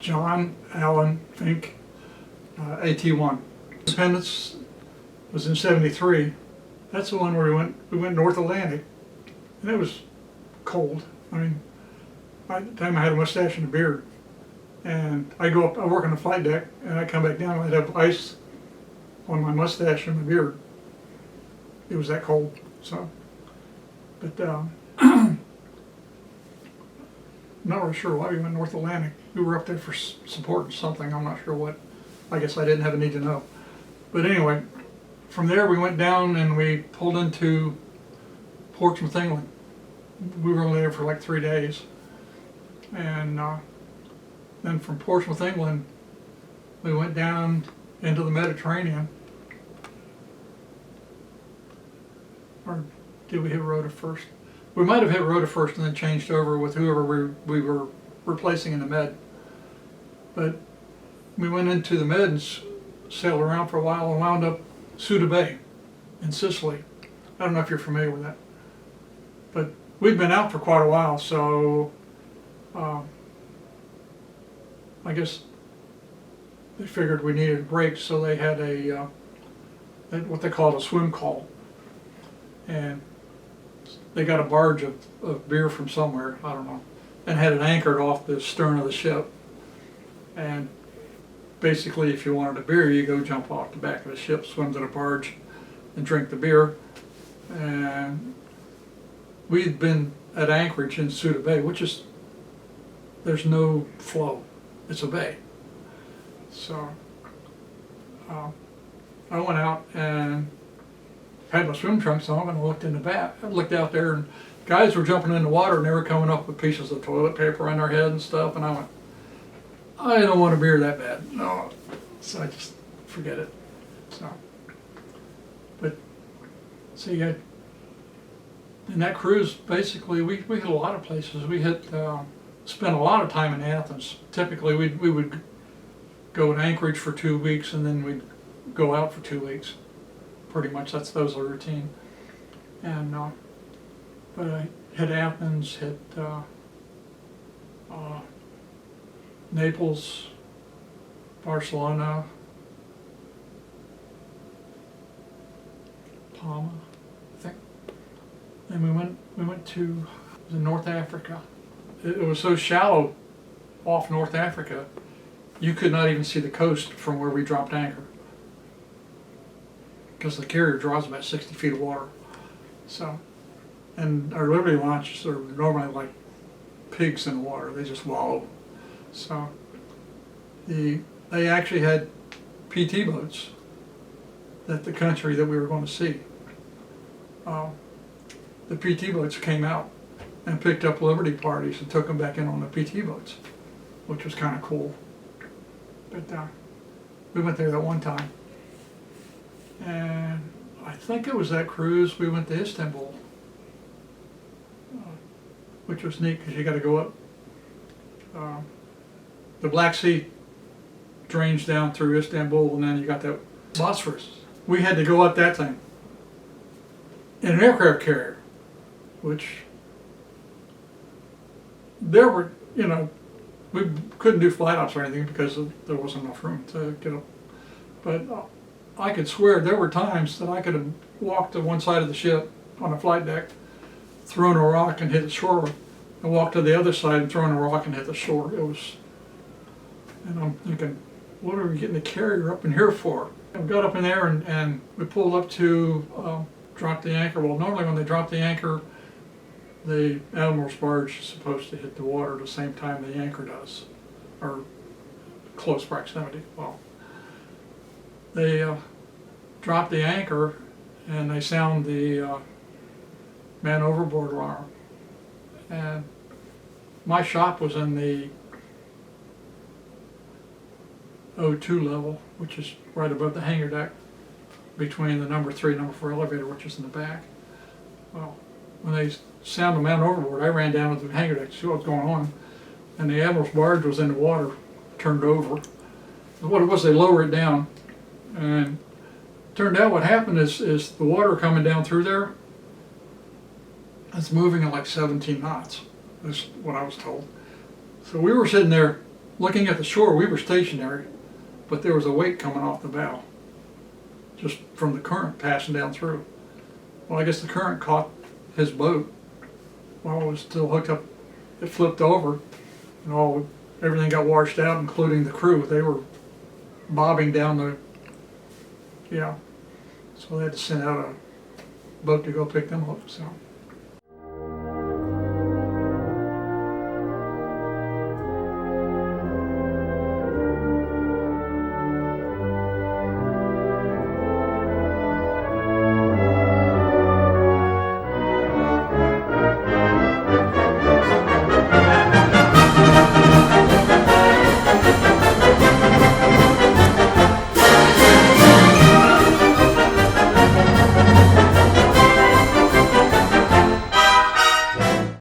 John Allen Fink, AT-1. Independence was in '73. That's the one where we went North Atlantic, and it was cold. I mean, by the time I had a mustache and a beard, and I go up, I work on the flight deck, and I come back down, and I'd have ice on my mustache and my beard. It was that cold. So, but I'm not really sure why we went North Atlantic. We were up there for supporting something. I'm not sure what. I guess I didn't have a need to know. But anyway, from there we went down and we pulled into Portsmouth, England. We were only there for like 3 days. And then from Portsmouth, England, we went down into the Mediterranean. Or did we hit Rota first? We might have hit Rota first and then changed over with whoever we were replacing in the Med. But we went into the Med and sailed around for a while and wound up Ceuta Bay in Sicily. I don't know if you're familiar with that. But we'd been out for quite a while, so I guess they figured we needed a break, so they had what they called a swim call. And they got a barge of beer from somewhere, I don't know, and had it anchored off the stern of the ship. And basically, if you wanted a beer, you go jump off the back of the ship, swim to the barge, and drink the beer. And we'd been at Anchorage in Ceuta Bay, which is, there's no flow. It's a bay. So I went out and had my swim trunks on and looked in the back. I looked out there and guys were jumping in the water and they were coming up with pieces of toilet paper on their head and stuff, and I went, I don't want a beer that bad. No. So I just forget it. So, but so you had, in that cruise, basically we hit a lot of places. We hit, spent a lot of time in Athens. Typically we would go in Anchorage for 2 weeks and then we'd go out for 2 weeks. Pretty much that was the routine. And but I hit Athens, hit Naples, Barcelona, Palma, I think. And we went to North Africa. It was so shallow off North Africa, you could not even see the coast from where we dropped anchor, because the carrier draws about 60 feet of water. So, and our Liberty launches are normally like pigs in the water. They just wallow. So they actually had PT boats that the country that we were going to see. The PT boats came out and picked up Liberty parties and took them back in on the PT boats, which was kind of cool. But we went there that one time. And I think it was that cruise we went to Istanbul, which was neat because you got to go up. The Black Sea drains down through Istanbul, and then you got that Bosphorus. We had to go up that thing in an aircraft carrier, which there were, we couldn't do flight ops or anything because there wasn't enough room to get up. But I could swear there were times that I could have walked to one side of the ship on the flight deck, thrown a rock and hit the shore, and walked to the other side and thrown a rock and hit the shore. It was, and I'm thinking, what are we getting the carrier up in here for? I got up in there and we pulled up to drop the anchor. Well, normally when they drop the anchor, the Admiral's barge is supposed to hit the water the same time the anchor does, or close proximity. Well, they drop the anchor and they sound the man overboard alarm. And my shop was in the O2 level, which is right above the hangar deck, between the number 3 and number 4 elevator, which is in the back. Well, when they sounded the man overboard, I ran down to the hangar deck to see what was going on, and the Admiral's barge was in the water, turned over. What it was, they lowered it down, and turned out what happened is the water coming down through there, it's moving at like 17 knots, is what I was told. So we were sitting there looking at the shore, we were stationary, but there was a wake coming off the bow, just from the current passing down through. Well, I guess the current caught his boat while it was still hooked up. It flipped over, and everything got washed out, including the crew. They were bobbing down the, yeah. So they had to send out a boat to go pick them up. So.